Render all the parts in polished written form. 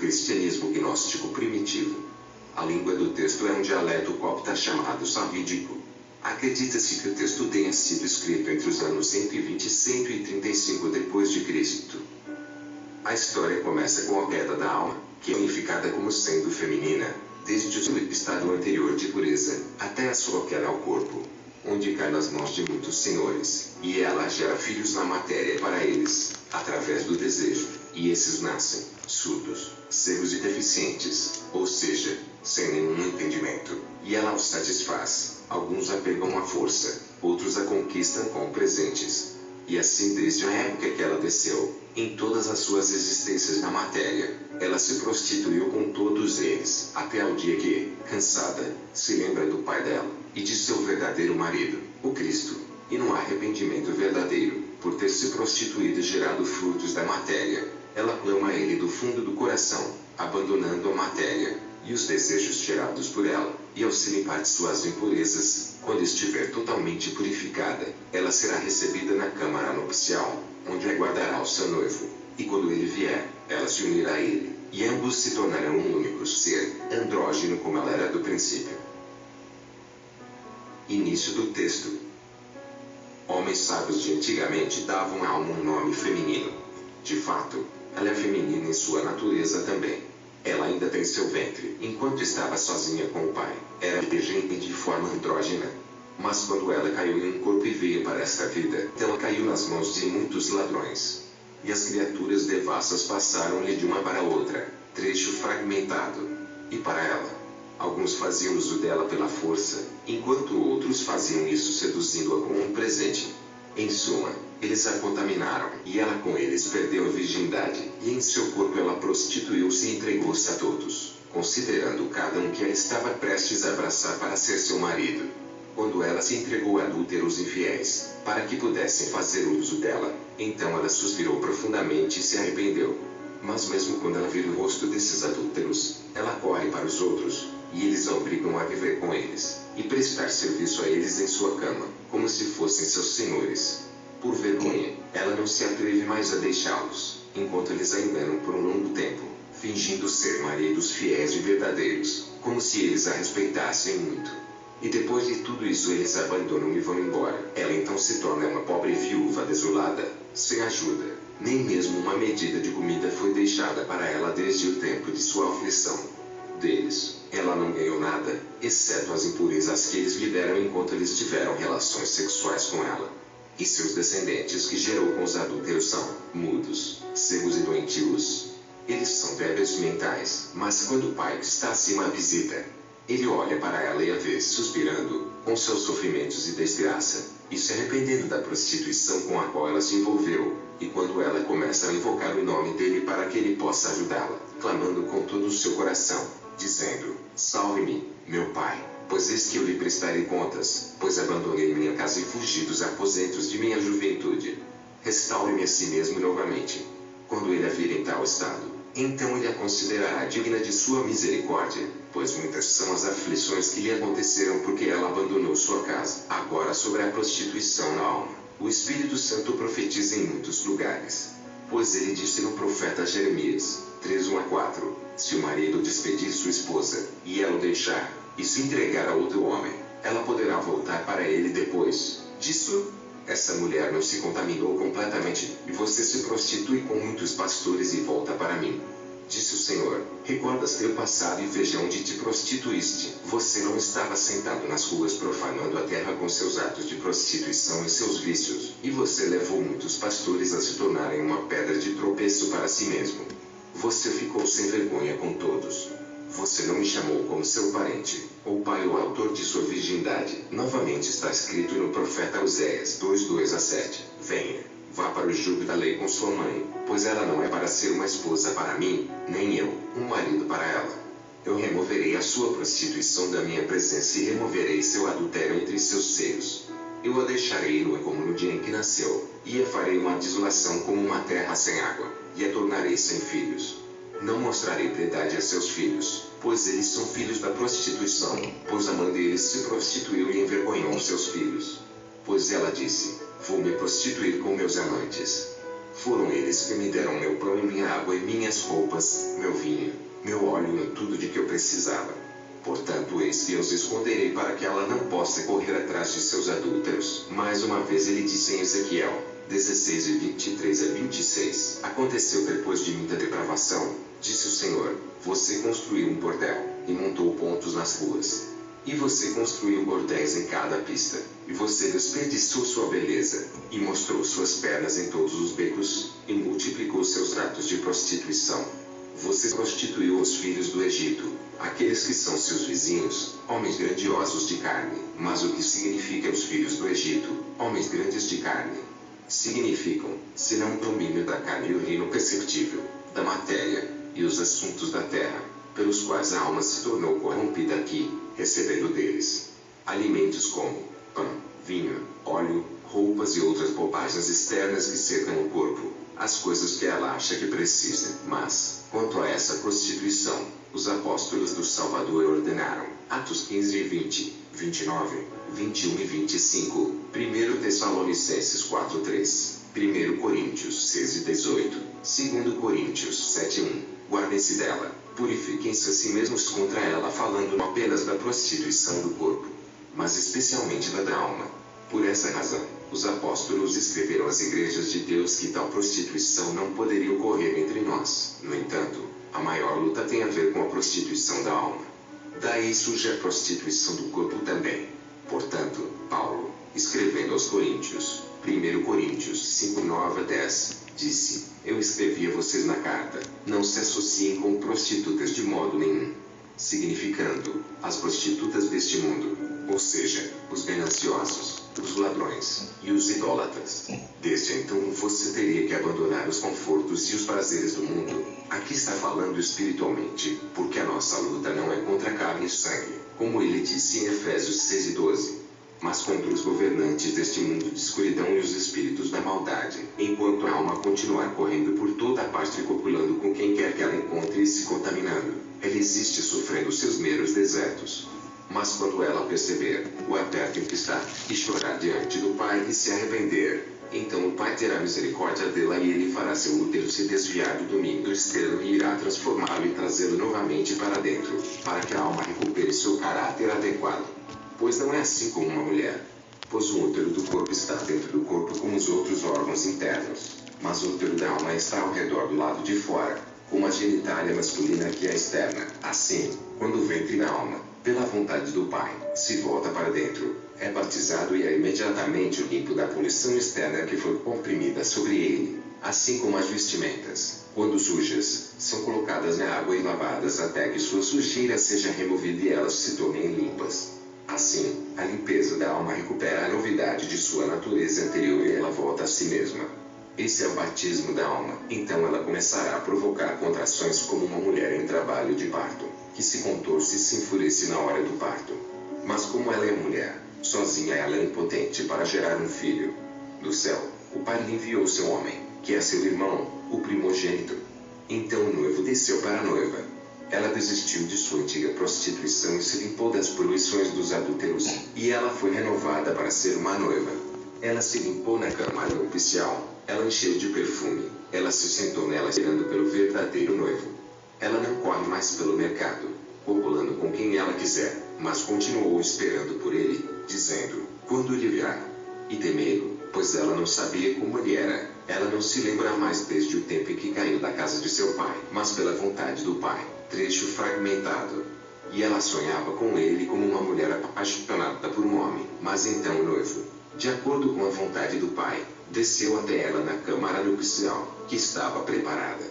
cristianismo gnóstico primitivo. A língua do texto é um dialeto copta chamado savídico. Acredita-se que o texto tenha sido escrito entre os anos 120 e 135 depois de Cristo. A história começa com a queda da alma, que é unificada como sendo feminina, desde o seu estado anterior de pureza, até a sua queda ao corpo, onde cai nas mãos de muitos senhores, e ela gera filhos na matéria para eles, através do desejo, e esses nascem, surdos, cegos e deficientes, ou seja, sem nenhum entendimento, e ela os satisfaz. Alguns a pegam à força, outros a conquistam com presentes. E assim desde a época que ela desceu, em todas as suas existências na matéria, ela se prostituiu com todos eles, até ao dia que, cansada, se lembra do pai dela, e de seu verdadeiro marido, o Cristo, e no arrependimento verdadeiro, por ter se prostituído e gerado frutos da matéria, ela clama a ele do fundo do coração, abandonando a matéria, e os desejos gerados por ela, e ao se limpar de suas impurezas, quando estiver totalmente purificada, ela será recebida na câmara nupcial, onde aguardará o seu noivo, e quando ele vier, ela se unirá a ele, e ambos se tornarão um único ser, andrógeno como ela era do princípio. Início do texto. Homens sábios de antigamente davam à alma um nome feminino. De fato, ela é feminina em sua natureza também. Ela ainda tem seu ventre, enquanto estava sozinha com o pai, era virgem e de forma andrógena. Mas quando ela caiu em um corpo e veio para esta vida, ela caiu nas mãos de muitos ladrões. E as criaturas devassas passaram-lhe de uma para outra, trecho fragmentado. E para ela, alguns faziam uso dela pela força, enquanto outros faziam isso seduzindo-a com um presente. Em suma, eles a contaminaram, e ela com eles perdeu a virgindade, e em seu corpo ela prostituiu-se e entregou-se a todos, considerando cada um que a estava prestes a abraçar para ser seu marido. Quando ela se entregou a adúlteros infiéis, para que pudessem fazer uso dela, então ela suspirou profundamente e se arrependeu. Mas mesmo quando ela vira o rosto desses adúlteros, ela corre para os outros, e eles a obrigam a viver com eles, e prestar serviço a eles em sua cama, como se fossem seus senhores. Por vergonha, ela não se atreve mais a deixá-los, enquanto eles a enganam por um longo tempo, fingindo ser maridos fiéis e verdadeiros, como se eles a respeitassem muito. E depois de tudo isso eles a abandonam e vão embora. Ela então se torna uma pobre viúva desolada, sem ajuda. Nem mesmo uma medida de comida foi deixada para ela desde o tempo de sua aflição. Deles, ela não ganhou nada, exceto as impurezas que eles lhe deram enquanto eles tiveram relações sexuais com ela. E seus descendentes que gerou com os adúlteros são mudos, cegos e doentios. Eles são débeis mentais, mas quando o pai que está acima a visita, ele olha para ela e a vê suspirando, com seus sofrimentos e desgraça, e se arrependendo da prostituição com a qual ela se envolveu, e quando ela começa a invocar o nome dele para que ele possa ajudá-la, clamando com todo o seu coração, dizendo: salve-me, meu pai, pois eis que eu lhe prestarei contas, pois abandonei minha casa e fugi dos aposentos de minha juventude. Restaure-me a si mesmo novamente. Quando ele a vir em tal estado, então ele a considerará digna de sua misericórdia, pois muitas são as aflições que lhe aconteceram porque ela abandonou sua casa. Agora sobre a prostituição na alma, o Espírito Santo profetiza em muitos lugares. Pois ele disse no profeta Jeremias, 3:1-4, se o marido despedir sua esposa, e ela o deixar, e se entregar a outro homem, ela poderá voltar para ele depois disso. Essa mulher não se contaminou completamente, e você se prostitui com muitos pastores e volta para mim. Disse o Senhor, recordas teu passado e veja onde te prostituíste. Você não estava sentado nas ruas profanando a terra com seus atos de prostituição e seus vícios, e você levou muitos pastores a se tornarem uma pedra de tropeço para si mesmo. Você ficou sem vergonha com todos. Você não me chamou como seu parente, ou pai ou autor de sua virgindade. Novamente está escrito no profeta Oséias 2:2-7, venha, vá para o jugo da lei com sua mãe, pois ela não é para ser uma esposa para mim, nem eu, um marido para ela. Eu removerei a sua prostituição da minha presença e removerei seu adultério entre seus seios. Eu a deixarei nua como no dia em que nasceu, e a farei uma desolação como uma terra sem água, e a tornarei sem filhos. Não mostrarei piedade a seus filhos, pois eles são filhos da prostituição, pois a mãe deles se prostituiu e envergonhou seus filhos. Pois ela disse, vou me prostituir com meus amantes. Foram eles que me deram meu pão e minha água e minhas roupas, meu vinho, meu óleo e tudo de que eu precisava. Portanto, eis que eu os esconderei para que ela não possa correr atrás de seus adúlteros. Mais uma vez ele disse em Ezequiel 16 e 23 a 26. Aconteceu depois de muita depravação, disse o Senhor, você construiu um bordel, e montou pontos nas ruas. E você construiu bordéis em cada pista, e você desperdiçou sua beleza, e mostrou suas pernas em todos os becos, e multiplicou seus atos de prostituição. Você prostituiu os filhos do Egito, aqueles que são seus vizinhos, homens grandiosos de carne. Mas o que significa os filhos do Egito, homens grandes de carne? Significam, senão o domínio da carne e o reino perceptível, da matéria, e os assuntos da terra, pelos quais a alma se tornou corrompida aqui, recebendo deles alimentos como pão, vinho, óleo, roupas e outras bobagens externas que cercam o corpo, as coisas que ela acha que precisa. Mas, quanto a essa prostituição, os apóstolos do Salvador ordenaram, Atos 15 e 20, 29, 21 e 25, 1 Tessalonicenses 4, 3, 1 Coríntios 6 e 18, 2 Coríntios 7, 1. Guardem-se dela, purifiquem-se a si mesmos contra ela, falando não apenas da prostituição do corpo, mas especialmente da alma. Por essa razão, os apóstolos escreveram às igrejas de Deus que tal prostituição não poderia ocorrer entre nós. No entanto, a maior luta tem a ver com a prostituição da alma. Daí surge a prostituição do corpo também. Portanto, Paulo, escrevendo aos Coríntios, 1 Coríntios 5, 9 a 10, disse, eu escrevi a vocês na carta, não se associem com prostitutas de modo nenhum. Significando, as prostitutas deste mundo, ou seja, os gananciosos, os ladrões, e os idólatras. Desde então você teria que abandonar os confortos e os prazeres do mundo. Aqui está falando espiritualmente, porque a nossa luta não é contra carne e sangue, como ele disse em Efésios 6 e 12. Mas contra os governantes deste mundo de escuridão e os espíritos da maldade. Enquanto a alma continuar correndo por toda a parte e copulando com quem quer que ela encontre e se contaminando, ela existe sofrendo seus meros desertos. Mas quando ela perceber o aperto em que está, e chorar diante do Pai e se arrepender, então o Pai terá misericórdia dela e ele fará seu útero se desviar do domínio externo e irá transformá-lo e trazê-lo novamente para dentro, para que a alma recupere seu caráter adequado. Pois não é assim com uma mulher. Pois o útero do corpo está dentro do corpo como os outros órgãos internos, mas o útero da alma está ao redor do lado de fora, como a genitália masculina que é externa. Assim, quando o ventre da alma, pela vontade do Pai, se volta para dentro, é batizado e é imediatamente limpo da poluição externa que foi comprimida sobre ele. Assim como as vestimentas, quando sujas, são colocadas na água e lavadas até que sua sujeira seja removida e elas se tornem limpas. Assim, a limpeza da alma recupera a novidade de sua natureza anterior e ela volta a si mesma. Esse é o batismo da alma. Então ela começará a provocar contrações como uma mulher em trabalho de parto, que se contorce e se enfurece na hora do parto. Mas como ela é mulher, sozinha ela é impotente para gerar um filho. Do céu, o Pai lhe enviou seu homem, que é seu irmão, o primogênito. Então o noivo desceu para a noiva. Ela desistiu de sua antiga prostituição e se limpou das poluições dos adúlteros, e ela foi renovada para ser uma noiva. Ela se limpou na cama nupcial, ela encheu de perfume, ela se sentou nela esperando pelo verdadeiro noivo. Ela não corre mais pelo mercado, copulando com quem ela quiser, mas continuou esperando por ele, dizendo, quando ele virá? E temei-lo, pois ela não sabia como ele era. Ela não se lembra mais desde o tempo em que caiu da casa de seu pai, mas pela vontade do Pai. Trecho fragmentado. E ela sonhava com ele como uma mulher apaixonada por um homem. Mas então o noivo, de acordo com a vontade do Pai, desceu até ela na câmara nupcial, que estava preparada.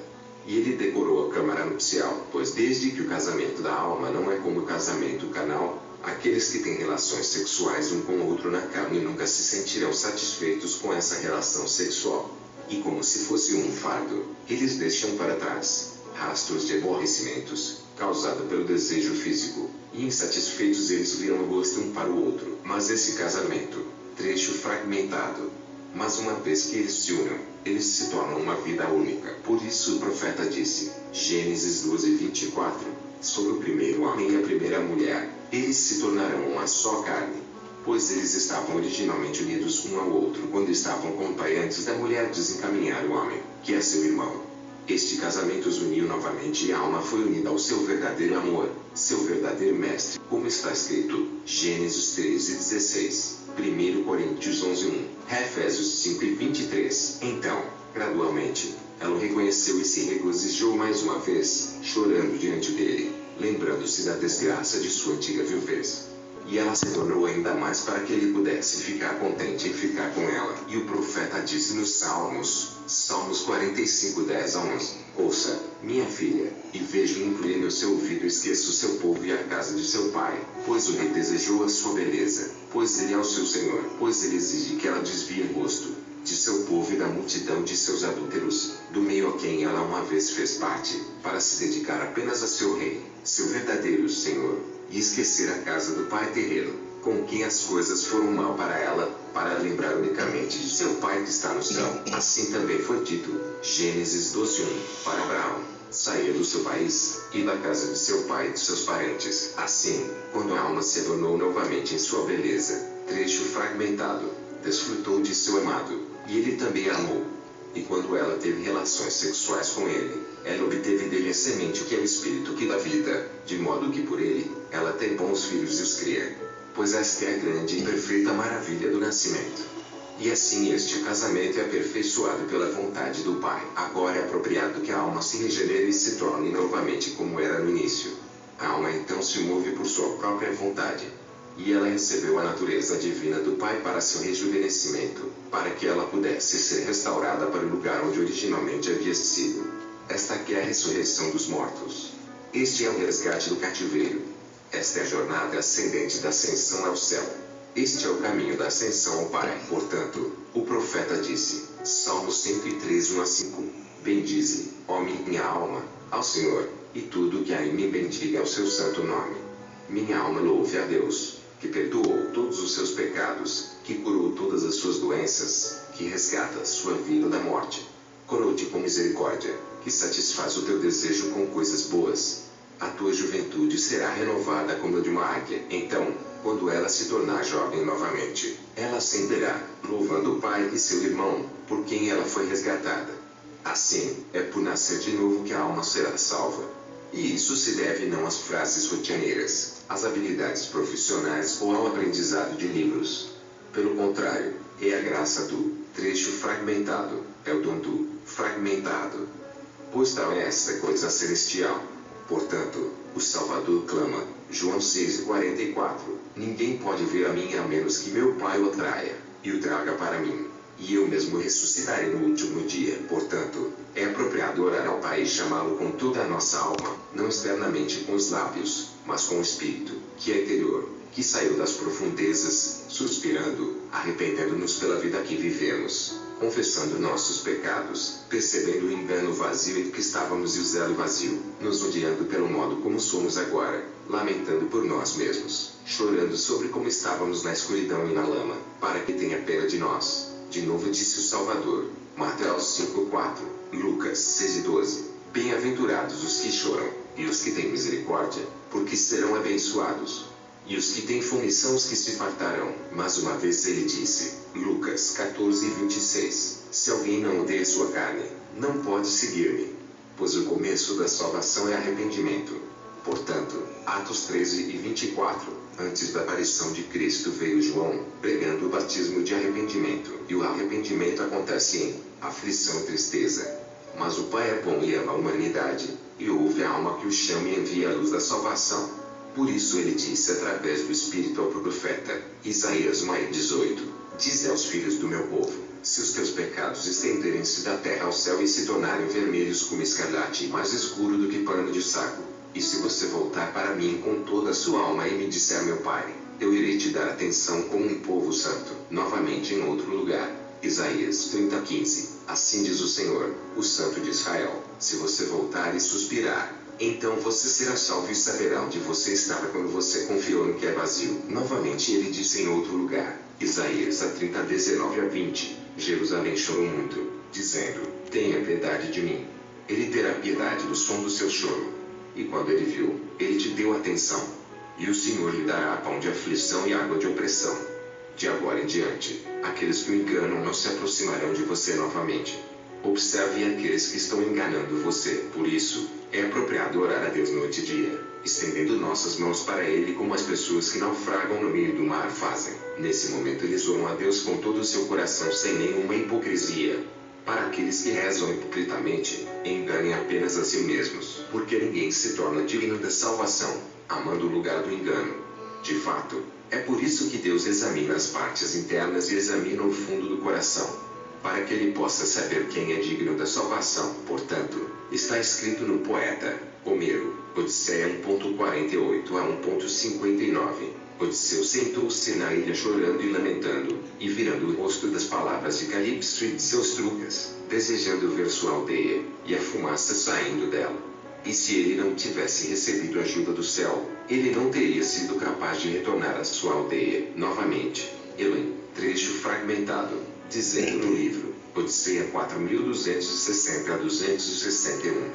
E ele decorou a câmara nupcial, pois desde que o casamento da alma não é como o casamento carnal, aqueles que têm relações sexuais um com o outro na carne nunca se sentirão satisfeitos com essa relação sexual. E como se fosse um fardo, eles deixam para trás rastros de aborrecimentos, causado pelo desejo físico, e insatisfeitos eles viram o gosto um para o outro. Mas esse casamento, trecho fragmentado. Mas uma vez que eles se unam, eles se tornam uma vida única. Por isso o profeta disse, Gênesis 12, 24, sobre o primeiro homem e a primeira mulher, eles se tornarão uma só carne. pois eles estavam originalmente unidos um ao outro quando estavam com o pai antes da mulher desencaminhar o homem, que é seu irmão. Este casamento os uniu novamente e a alma foi unida ao seu verdadeiro amor, seu verdadeiro mestre, como está escrito, Gênesis 13:16, 1 Coríntios 11:1, Efésios 5:23. Então, gradualmente, ela o reconheceu e se regozijou mais uma vez, chorando diante dele, lembrando-se da desgraça de sua antiga viuvez. E ela se tornou ainda mais para que ele pudesse ficar contente em ficar com ela. E o profeta disse nos Salmos 45:10-11, ouça, minha filha, e veja e incline o seu ouvido, esqueça o seu povo e a casa de seu pai, pois o rei desejou a sua beleza, pois ele é o seu senhor, pois ele exige que ela desvie o rosto de seu povo e da multidão de seus adúlteros, do meio a quem ela uma vez fez parte, para se dedicar apenas a seu rei, seu verdadeiro senhor, e esquecer a casa do pai terreno, com quem as coisas foram mal para ela, para lembrar unicamente de seu pai que está no céu. Assim também foi dito, Gênesis 12:1, para Abraão, saía do seu país, e da casa de seu pai e de seus parentes. Assim, quando a alma se adornou novamente em sua beleza, trecho fragmentado, desfrutou de seu amado, e ele também a amou. E quando ela teve relações sexuais com ele, ela obteve dele a semente que é o espírito que dá vida, de modo que por ele, ela tem bons filhos e os cria. Pois esta é a grande e perfeita maravilha do nascimento. E assim este casamento é aperfeiçoado pela vontade do Pai. Agora é apropriado que a alma se regenere e se torne novamente como era no início. A alma então se move por sua própria vontade. E ela recebeu a natureza divina do Pai para seu rejuvenescimento, para que ela pudesse ser restaurada para o lugar onde originalmente havia sido. Esta aqui é a ressurreição dos mortos. Este é o resgate do cativeiro. Esta é a jornada ascendente da ascensão ao céu. Este é o caminho da ascensão ao Pai. Portanto, o profeta disse, Salmo 103, 1-5, bendize, ó minha alma, ao Senhor, e tudo que há em mim bendiga ao seu santo nome. Minha alma louve a Deus, que perdoou todos os seus pecados, que curou todas as suas doenças, que resgata sua vida da morte. Coroa-te com misericórdia, que satisfaz o teu desejo com coisas boas. A tua juventude será renovada como a de uma águia. Então, quando ela se tornar jovem novamente, ela acenderá, louvando o pai e seu irmão, por quem ela foi resgatada. Assim, é por nascer de novo que a alma será salva. E isso se deve não às frases rotineiras, às habilidades profissionais ou ao aprendizado de livros. Pelo contrário, é a graça do trecho fragmentado, é o dom do fragmentado. Pois tal é esta coisa celestial. Portanto, o Salvador clama, João 6:44, ninguém pode vir a mim a menos que meu Pai o atraia, e o traga para mim, e eu mesmo ressuscitarei no último dia. Portanto, é apropriado orar ao Pai e chamá-lo com toda a nossa alma, não externamente com os lábios, mas com o Espírito, que é interior, que saiu das profundezas, suspirando, arrependendo-nos pela vida que vivemos, confessando nossos pecados, percebendo o engano vazio em que estávamos e o zelo vazio, nos odiando pelo modo como somos agora, lamentando por nós mesmos, chorando sobre como estávamos na escuridão e na lama, para que tenha pena de nós. De novo disse o Salvador, Mateus 5:4, Lucas 6:12, bem-aventurados os que choram, e os que têm misericórdia, porque serão abençoados. E os que têm fome são os que se fartarão. Mas uma vez ele disse, Lucas 14:26, se alguém não odeia sua carne, não pode seguir-me. Pois o começo da salvação é arrependimento. Portanto, Atos 13:24, antes da aparição de Cristo veio João, pregando o batismo de arrependimento. E o arrependimento acontece em aflição e tristeza. Mas o Pai é bom e ama a humanidade, e ouve a alma que o chama e envia a luz da salvação. Por isso ele disse através do Espírito ao profeta, Isaías 1:18, dize aos filhos do meu povo, se os teus pecados estenderem-se da terra ao céu e se tornarem vermelhos como escarlate e mais escuro do que pano de saco, e se você voltar para mim com toda a sua alma e me disser meu Pai, eu irei te dar atenção como um povo santo. Novamente em outro lugar, Isaías 30:15, assim diz o Senhor, o Santo de Israel, se você voltar e suspirar, então você será salvo e saberá onde você estava quando você confiou no que é vazio. Novamente ele disse em outro lugar, Isaías 30:19-20, Jerusalém chorou muito, dizendo, tenha piedade de mim. Ele terá piedade do som do seu choro. E quando ele te deu atenção. E o Senhor lhe dará pão de aflição e água de opressão. De agora em diante, aqueles que o enganam não se aproximarão de você novamente. Observe aqueles que estão enganando você. Por isso, é apropriado orar a Deus noite e dia, estendendo nossas mãos para Ele como as pessoas que naufragam no meio do mar fazem. Nesse momento eles oram a Deus com todo o seu coração sem nenhuma hipocrisia. Para aqueles que rezam hipocritamente, enganem apenas a si mesmos, porque ninguém se torna digno da salvação, amando o lugar do engano. De fato, é por isso que Deus examina as partes internas e examina o fundo do coração, para que ele possa saber quem é digno da salvação. Portanto, está escrito no poeta Homero, Odisseia 1.48 a 1.59. Odisseu sentou-se na ilha chorando e lamentando, e virando o rosto das palavras de Calipso e de seus trucas, desejando ver sua aldeia, e a fumaça saindo dela. E se ele não tivesse recebido ajuda do céu, ele não teria sido capaz de retornar à sua aldeia novamente. Helen, trecho fragmentado, dizendo no livro Odisseia 4260 a 261.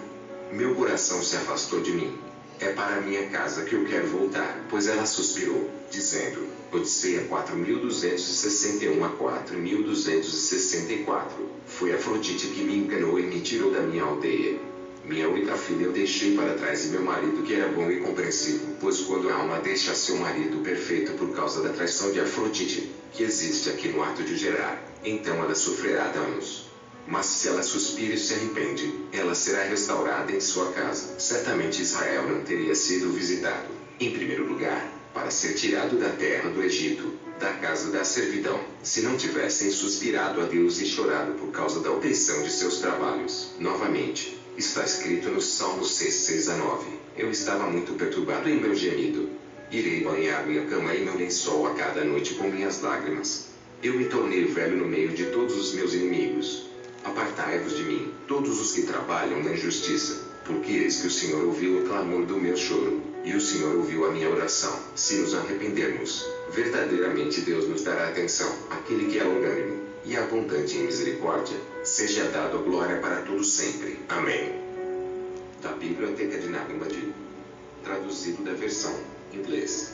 Meu coração se afastou de mim. É para minha casa que eu quero voltar, pois ela suspirou, dizendo, Odisseia 4261 a 4264. Foi Afrodite que me enganou e me tirou da minha aldeia. Minha única filha eu deixei para trás e meu marido que era bom e compreensivo, pois quando a alma deixa seu marido perfeito por causa da traição de Afrodite, que existe aqui no ato de gerar, então ela sofrerá danos. Mas se ela suspira e se arrepende, ela será restaurada em sua casa. Certamente Israel não teria sido visitado, em primeiro lugar, para ser tirado da terra do Egito, da casa da servidão, se não tivessem suspirado a Deus e chorado por causa da opressão de seus trabalhos. Novamente, está escrito no Salmo 6, 6-9, eu estava muito perturbado em meu gemido. Irei banhar minha cama e meu lençol a cada noite com minhas lágrimas. Eu me tornei velho no meio de todos os meus inimigos. Apartai-vos de mim, todos os que trabalham na injustiça, porque eis que o Senhor ouviu o clamor do meu choro, e o Senhor ouviu a minha oração. Se nos arrependermos, verdadeiramente Deus nos dará atenção. Aquele que é longânimo e abundante em misericórdia, seja dado a glória para todos sempre. Amém. Da Biblioteca de Nag Hammadi. Traduzido da versão inglês.